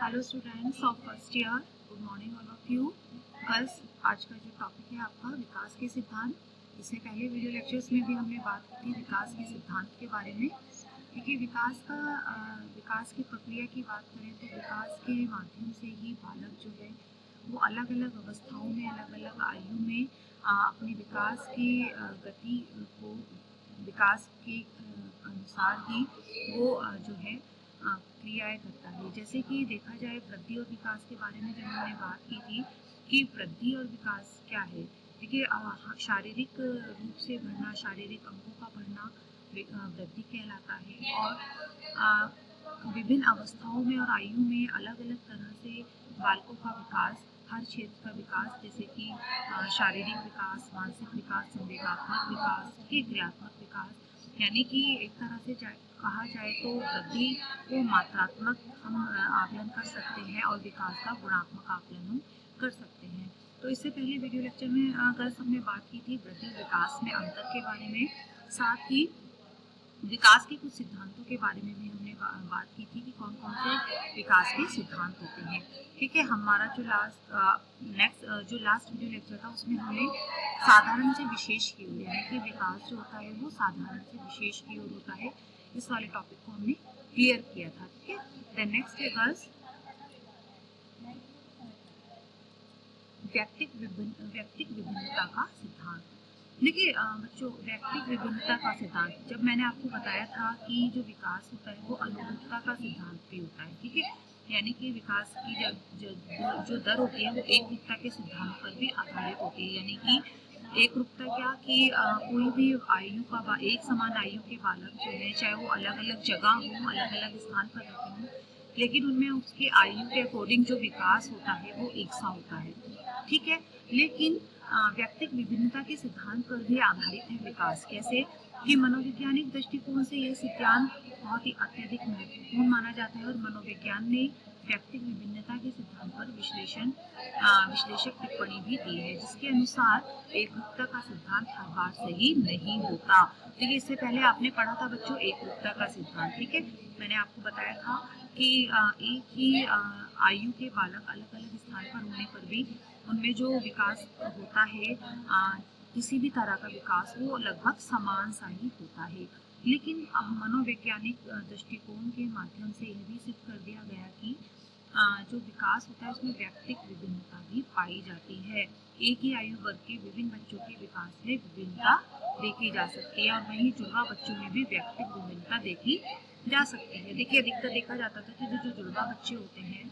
Hello students of first year, good morning all of you girls. आज का जो topic है आपका विकास के सिद्धांत। इससे पहले वीडियो लेक्चर्स में भी हमने बात की थी विकास के सिद्धांत के बारे में। देखिए विकास की प्रक्रिया की बात करें तो विकास के माध्यम से ही बालक जो है वो अलग अलग अवस्थाओं में अलग अलग आयु में अपने विकास की गति को विकास के अनुसार ही वो जो है क्रियाएं करता है। जैसे कि देखा जाए वृद्धि और विकास के बारे में जब हमने बात की थी कि वृद्धि और विकास क्या है। देखिए शारीरिक रूप से बढ़ना, शारीरिक अंगों का बढ़ना वृद्धि कहलाता है। और विभिन्न अवस्थाओं में और आयु में अलग अलग तरह से बालकों का विकास, हर क्षेत्र का विकास, जैसे कि शारीरिक विकास, मानसिक विकास, संवेगात्मक विकास, क्रियात्मक विकास, यानी कि एक तरह से कहा जाए तो वृद्धि को मात्रात्मक हम आकलन कर सकते हैं और विकास का गुणात्मक आकलन हम कर सकते हैं। तो इससे पहले वीडियो लेक्चर में अगर हमने बात की थी वृद्धि और विकास में अंतर के बारे में, साथ ही विकास के कुछ सिद्धांतों के बारे में भी हमने बात की थी कि कौन कौन से विकास के सिद्धांत होते हैं। ठीक है, हमारा जो लास्ट वीडियो लेक्चर था उसमें हमने साधारण से विशेष की ओर, यानी कि विकास जो होता है वो साधारण से विशेष की ओर होता है, इस वाले टॉपिक को हमने क्लियर किया था। ठीक है, देन नेक्स्ट है गर्ल्स व्यक्तिक विभिन्नता का सिद्धांत। देखिए बच्चों, व्यक्तिक विभिन्नता का सिद्धांत, जब मैंने आपको बताया था कि जो विकास होता है वो अनुरूपता का सिद्धांत भी होता है। ठीक है, यानी कि विकास की जो दर होती है वो एक रूपता के सिद्धांत पर भी आधारित होती है। यानी कि एक रूपता क्या कि कोई भी आयु का एक समान आयु के बालक जो है, चाहे वो अलग अलग जगह हो, अलग अलग स्थान पर रहते हों, लेकिन उनमें उसके आयु के अकॉर्डिंग जो विकास होता है वो एक सा होता है। ठीक है, लेकिन व्यक्तिक विभिन्नता के सिद्धांत पर भी आधारित है विकास। कैसे कि मनोवैज्ञानिक दृष्टिकोण से यह सिद्धांत बहुत ही अत्यधिक महत्वपूर्ण माना जाता है और मनोविज्ञान ने व्यक्तिक विभिन्नता के सिद्धांत पर विश्लेषक टिप्पणी भी दी है, जिसके अनुसार एकरूपता का सिद्धांत हर बार सही नहीं होता। देखिए इससे पहले आपने पढ़ा था बच्चों एकरूपता का सिद्धांत। ठीक है, मैंने आपको बताया था कि एक ही आयु के बालक अलग अलग स्थान पर होने पर भी उनमें जो विकास होता है, किसी भी तरह का विकास, वो लगभग समान सा ही होता है। लेकिन अब मनोवैज्ञानिक दृष्टिकोण के माध्यम से यह भी सिद्ध कर दिया गया कि जो विकास होता है उसमें व्यक्तिक विभिन्नता भी पाई जाती है। एक ही आयु वर्ग के विभिन्न बच्चों के विकास में विभिन्नता देखी जा सकती है और वहीं जुड़वा बच्चों में भी व्यक्तिक विभिन्नता देखी जा सकती है। देखिए अधिकतर देखा जाता था कि जो जुड़वा बच्चे होते हैं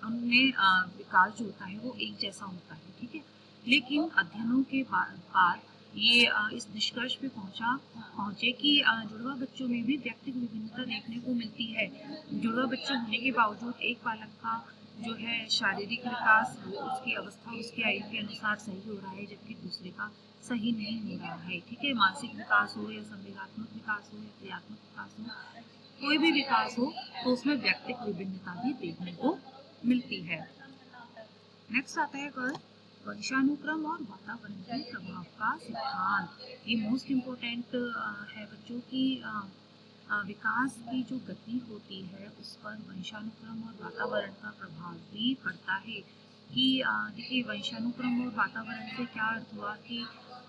उनमें विकास जो होता है वो एक जैसा होता है। ठीक है, लेकिन अध्ययनों के बाद ये इस निष्कर्ष पे पहुंचे कि जुड़वा बच्चों में भी व्यक्तिगत विभिन्नता देखने को मिलती है। जुड़वा बच्चे होने के बावजूद एक बालक का जो है शारीरिक विकास, वो उसकी अवस्था, उसकी आयु के अनुसार सही हो रहा है, जबकि दूसरे का सही नहीं हो रहा है। ठीक है, मानसिक विकास हो या संवेगात्मक विकास हो या क्रियात्मक विकास हो, कोई भी विकास हो तो उसमें व्यक्तिगत विभिन्नता भी देखने को मिलती है। नेक्स्ट आता है वंशानुक्रम और वातावरण के प्रभाव का सिद्धांत। ये मोस्ट इम्पोर्टेंट है बच्चों की विकास की जो गति होती है उस पर वंशानुक्रम और वातावरण का प्रभाव भी पड़ता है। कि देखिए वंशानुक्रम और वातावरण से क्या अर्थ हुआ कि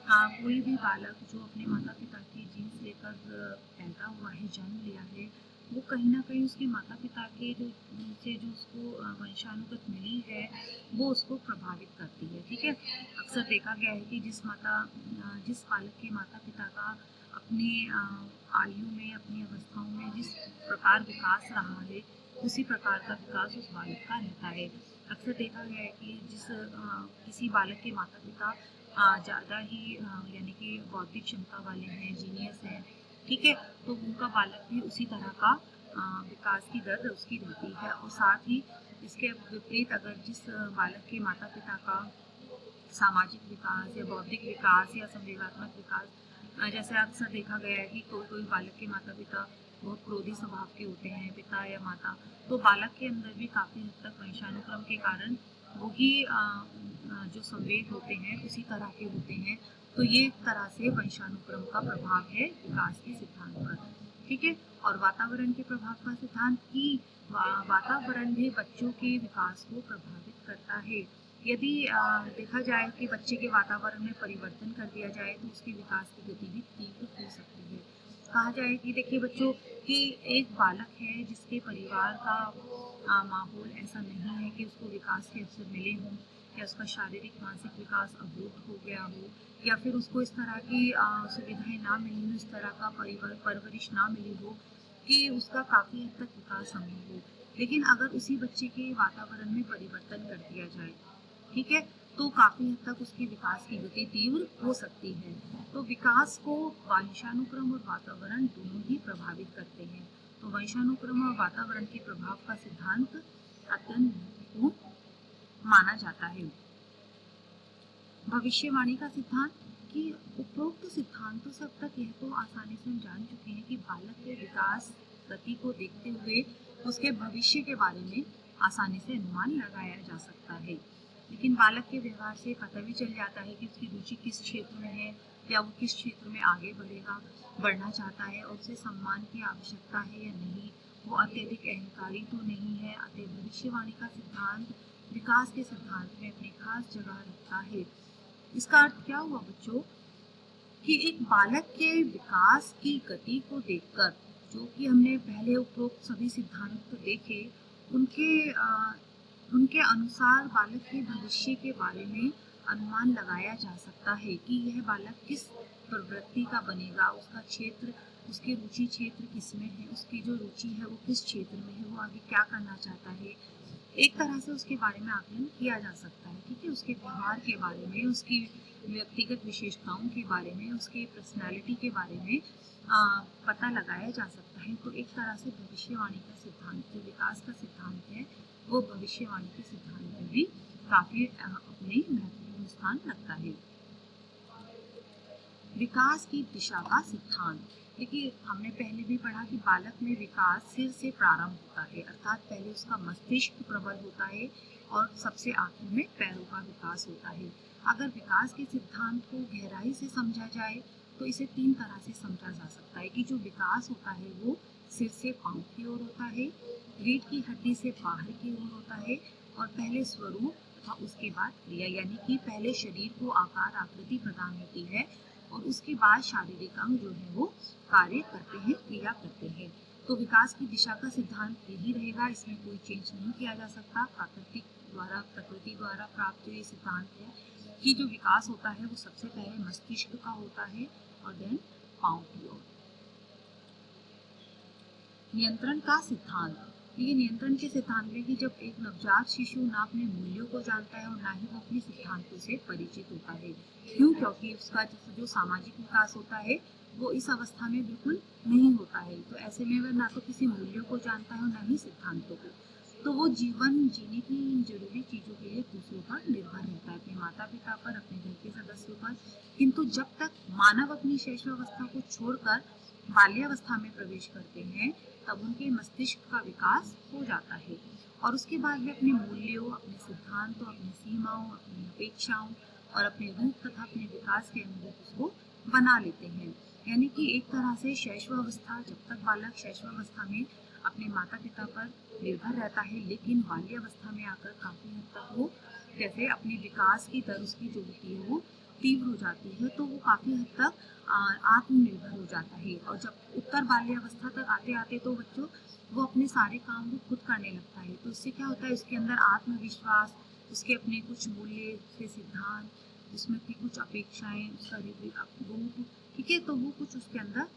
कोई भी बालक जो अपने माता पिता की जीन्स लेकर पैदा हुआ है, जन्म लिया है, वो कहीं ना कहीं उसके माता पिता के जो उसको वंशानुगत मिली है वो उसको प्रभावित करती है। ठीक है, अक्सर देखा गया है कि जिस बालक के माता पिता का अपने आयु में, अपनी अवस्थाओं में जिस प्रकार विकास रहा है उसी प्रकार का विकास उस बालक का रहता है। अक्सर देखा गया है कि किसी बालक के माता पिता ज़्यादा ही यानी कि बौद्धिक क्षमता वाले हैं, जीनियस हैं, ठीक है, तो उनका बालक भी उसी तरह का विकास की दर उसकी रहती है। और साथ ही इसके विपरीत अगर जिस बालक के माता पिता का सामाजिक विकास या बौद्धिक विकास या संवेगात्मक विकास, जैसे अक्सर देखा गया है कि कोई बालक के माता पिता बहुत क्रोधी स्वभाव के होते हैं, पिता या माता, तो बालक के अंदर भी काफ़ी हद तक वंशानुक्रम के कारण वही जो संवेग होते हैं उसी तरह के होते हैं। तो ये एक तरह से वंशानुक्रम का प्रभाव है विकास के सिद्धांत पर। ठीक है। और वातावरण के प्रभाव का सिद्धांत कि वातावरण भी बच्चों के विकास को प्रभावित करता है। यदि देखा जाए कि बच्चे के वातावरण में परिवर्तन कर दिया जाए तो उसके विकास की गति भी तीव्र हो सकती है। कहा जाए कि देखिए बच्चों कि एक बालक है जिसके परिवार का माहौल ऐसा नहीं है कि उसको विकास के अवसर मिले हों, या उसका शारीरिक मानसिक विकास अवरुद्ध हो गया हो, या फिर उसको इस तरह की सुविधाएं ना मिली हो, इस तरह का परवरिश ना मिली हो कि उसका काफ़ी हद तक विकास संभव हो। लेकिन अगर उसी बच्चे के वातावरण में परिवर्तन कर दिया जाए, ठीक है, तो काफ़ी हद तक उसके विकास की गति तीव्र हो सकती है। तो विकास को वंशानुक्रम और वातावरण दोनों ही प्रभावित करते हैं। तो वंशानुक्रम और वातावरण के प्रभाव का सिद्धांत अत्यंत महत्वपूर्ण माना जाता है। भविष्यवाणी का सिद्धांत कि उपरोक्त सिद्धांतों से अब तक यह तो आसानी से हम जान चुके हैं कि बालक के विकास गति को देखते हुए उसके भविष्य के बारे में आसानी से अनुमान लगाया जा सकता है। लेकिन बालक के व्यवहार से पता भी चल जाता है कि उसकी रुचि किस क्षेत्र में है, या वो किस क्षेत्र में आगे बढ़ना चाहता है, और उसे सम्मान की आवश्यकता है या नहीं, वो अत्यधिक अहंकारी तो नहीं है। अतः भविष्यवाणी का सिद्धांत विकास के सिद्धांत में अपनी खास जगह रखता है। इसका अर्थ क्या हुआ बच्चों कि एक बालक के विकास की गति को देखकर, जो कि हमने पहले उपरोक्त सभी सिद्धांत देखे, उनके अनुसार बालक के भविष्य के बारे में अनुमान लगाया जा सकता है कि यह बालक किस प्रवृत्ति का बनेगा, उसका क्षेत्र, उसकी रुचि क्षेत्र किसमें है, उसकी जो रुचि है वो किस क्षेत्र में है, वो आगे क्या करना चाहता है। एक तरह से उसके बारे में आकलन किया जा सकता है, ठीक है, उसके व्यवहार के बारे में, उसकी व्यक्तिगत विशेषताओं के बारे में, उसके पर्सनालिटी के बारे में पता लगाया जा सकता है। तो एक तरह से भविष्यवाणी का सिद्धांत, जो विकास का सिद्धांत है, वो भविष्यवाणी के सिद्धांत में भी काफी अपने महत्वपूर्ण स्थान रखता है। विकास की दिशा का सिद्धांत, देखिए हमने पहले भी पढ़ा कि बालक में विकास सिर से प्रारंभ होता है, अर्थात पहले उसका मस्तिष्क प्रबल होता है और सबसे आखिर में पैरों का विकास होता है। अगर विकास के सिद्धांत को गहराई से समझा जाए तो इसे तीन तरह से समझा जा सकता है कि जो विकास होता है वो सिर से पांव की ओर होता है, रीढ़ की हड्डी से बाहर की ओर होता है, और पहले स्वरूप तथा उसके बाद क्रिया, यानी कि पहले शरीर को आकार आकृति प्रदान होती है और उसके बाद शारीरिक अंग जो है वो कार्य करते हैं, क्रिया करते हैं। तो विकास की दिशा का सिद्धांत यही रहेगा, इसमें कोई चेंज नहीं किया जा सकता। प्रकृति द्वारा प्राप्त ये सिद्धांत है कि जो विकास होता है वो सबसे पहले मस्तिष्क का होता है और देन पांव की ओर। नियंत्रण का सिद्धांत, ये नियंत्रण के सिद्धांत में कि जब एक नवजात शिशु ना अपने मूल्यों को जानता है और ना ही वो अपने सिद्धांतों से परिचित होता है। क्यों? क्योंकि उसका जो सामाजिक विकास होता है वो इस अवस्था में बिल्कुल नहीं होता है। तो ऐसे में वह ना तो किसी मूल्यों को जानता है और ना ही सिद्धांतों को, तो वो जीवन जीने की इन जरूरी चीज़ों के लिए दूसरों पर निर्भर रहता है, अपने माता पिता पर, अपने घर के सदस्यों पर। किंतु जब तक मानव अपनी शैशवावस्था को छोड़कर बाल्यावस्था में प्रवेश करते हैं तब उनके मस्तिष्क का विकास हो जाता है और उसके बाद वे अपने मूल्यों, अपने सिद्धांतों, अपनी सीमाओं, अपनी अपेक्षाओं और अपने रूप तथा अपने विकास के अनुरूप उसको बना लेते हैं। यानी कि एक तरह से शैशवावस्था, जब तक बालक शैशवावस्था में अपने माता पिता पर निर्भर रहता है, लेकिन बाल्यावस्था में आकर काफ़ी हद तक वो जैसे अपने विकास की दर उसकी जो होती है वो तीव्र हो जाती है, तो वो काफ़ी हद तक आत्मनिर्भर हो जाता है। और जब उत्तर बाल्यावस्था तक आते आते तो बच्चों वो अपने सारे काम वो खुद करने लगता है। तो इससे क्या होता है, उसके अंदर आत्मविश्वास, उसके अपने कुछ मूल्य, उसके सिद्धांत, उसमें की कुछ अपेक्षाएं, उसका रूप, ठीक है, तो वो कुछ उसके अंदर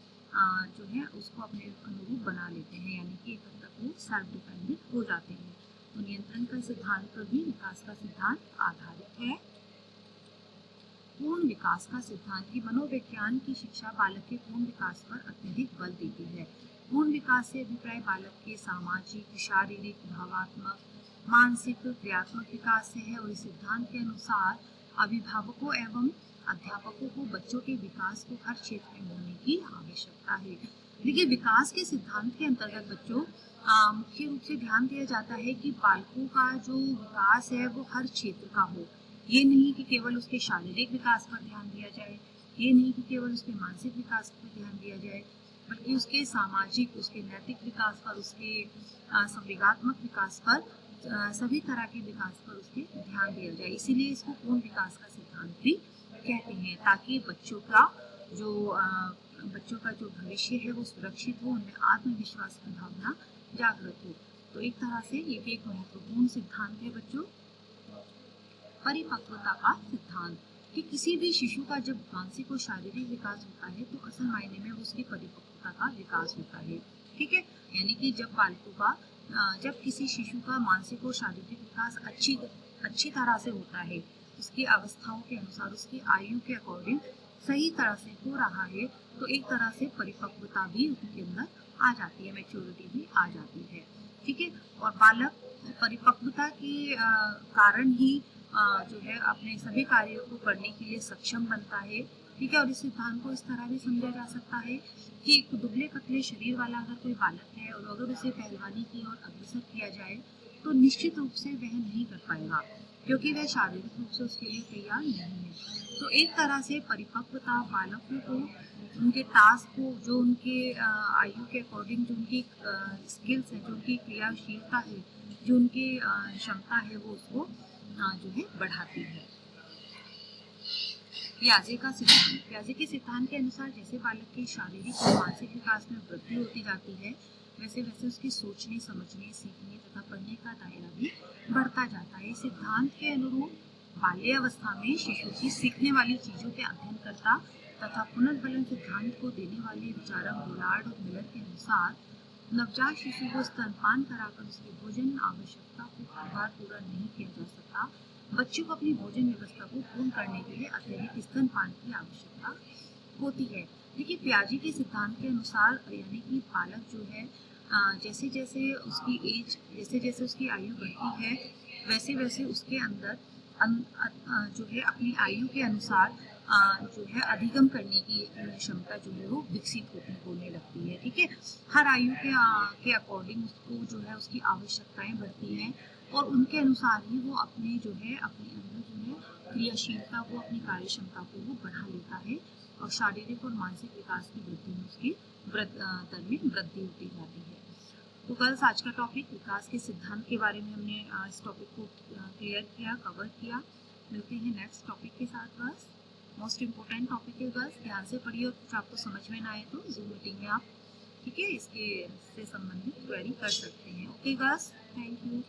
जो है उसको अपने अनुरूप बना लेते हैं, यानी कि एक हद तक वो सेल्फ डिपेंडेंट हो जाते हैं। तो नियंत्रण का सिद्धांत पर भी विकास का सिद्धांत आधारित है। पूर्ण विकास का सिद्धांत की मनोविज्ञान की शिक्षा बालक के पूर्ण विकास पर अत्यधिक बल देती है। पूर्ण विकास से अभिप्राय बालक के सामाजिक, शारीरिक, भावात्मक, मानसिक, क्रियात्मक विकास से है और इस सिद्धांत के अनुसार अभिभावकों एवं अध्यापकों को बच्चों के विकास को हर क्षेत्र में होने की आवश्यकता है। देखिए विकास के सिद्धांत के अंतर्गत बच्चों मुख्य रूप से ध्यान दिया जाता है कि बालकों का जो विकास है वो हर क्षेत्र का हो। ये नहीं कि केवल उसके शारीरिक विकास पर ध्यान दिया जाए, ये नहीं कि केवल उसके मानसिक विकास पर ध्यान दिया जाए, बल्कि उसके सामाजिक, उसके नैतिक विकास पर, उसके संवेगात्मक विकास पर, सभी तरह के विकास पर उसके ध्यान दिया जाए। इसीलिए इसको पूर्ण विकास का सिद्धांत भी कहते हैं, ताकि बच्चों का जो भविष्य है वो सुरक्षित हो, उनमें आत्मविश्वास की भावना जागृत हो। तो एक तरह से ये भी एक महत्वपूर्ण सिद्धांत है बच्चों, परिपक्वता का सिद्धांत, कि किसी भी शिशु का जब मानसिक और शारीरिक विकास होता है तो असल मायने में उसकी परिपक्वता का विकास होता है। ठीक है, यानी कि जब किसी शिशु का मानसिक और शारीरिक विकास अच्छी तरह से होता है, उसकी अवस्थाओं के अनुसार, उसकी आयु के अकॉर्डिंग सही तरह से हो रहा है, तो एक तरह से परिपक्वता भी उनके अंदर आ जाती है, मैच्योरिटी भी आ जाती है। ठीक है, और बालक परिपक्वता के कारण ही जो है अपने सभी कार्यों को करने के लिए सक्षम बनता है। ठीक है, और इस सिद्धांत को इस तरह भी समझा जा सकता है कि एक दुबले पतले शरीर वाला अगर कोई बालक है और अगर उसे पहलवानी की ओर अग्रसर किया जाए तो निश्चित रूप से वह नहीं कर पाएगा, क्योंकि वह शारीरिक रूप से उसके लिए तैयार नहीं है। तो एक तरह से परिपक्वता बालकों को उनके टास्क को, जो उनके आयु के अकॉर्डिंग जो उनकी स्किल्स है, जो उनकी क्रियाशीलता है, जो उनकी क्षमता है, वो उसको जो है बढ़ाती है। पियाजे के सिद्धांत के अनुसार जैसे बालक के शारीरिक और मानसिक विकास में वृद्धि होती जाती है, वैसे वैसे उसकी सोचने, समझने, सीखने तथा पढ़ने का दायरा भी बढ़ता जाता है। सिद्धांत के अनुरूप बाल्यावस्था में शिशु की सीखने वाली चीजों के अध्ययन करता तथा पुनर्बलन सिद्धांत को देने वाले विचारक गोलार्ड और मिलर के अनुसार नवजात शिशु को स्तनपान कराकर उसकी भोजन आवश्यकता को हर बार पूरा नहीं किया जा सकता। बच्चों को अपनी भोजन व्यवस्था को पूर्ण करने के लिए अत्यधिक स्तनपान की आवश्यकता होती है। देखिए, पियाजे के सिद्धांत के अनुसार यानी कि बालक जो है जैसे जैसे उसकी आयु बढ़ती है, वैसे वैसे उसके अंदर जो है अपनी आयु के अनुसार जो है अधिगम करने की क्षमता जो है वो विकसित होने लगती है। ठीक है, हर आयु के अकॉर्डिंग उसको जो है उसकी आवश्यकताएं बढ़ती हैं और उनके अनुसार ही वो अपने अंदर जो है क्रियाशीलता को, अपनी कार्य क्षमता को वो बढ़ा लेता है और शारीरिक और मानसिक विकास की वृद्धि में उसकी दर में वृद्धि होती जाती है। तो गर्ल्स, आज का टॉपिक विकास के सिद्धांत के बारे में हमने इस टॉपिक को क्लियर किया, कवर किया। मिलते हैं नेक्स्ट टॉपिक के साथ गर्ल्स। मोस्ट इम्पोर्टेंट टॉपिक है गर्ल्स, ध्यान से पढ़िए और कुछ आपको समझ में ना आए तो जूम मीटिंग में आप ठीक है इससे संबंधित क्वेरी कर सकते हैं। Okay girls, thank you.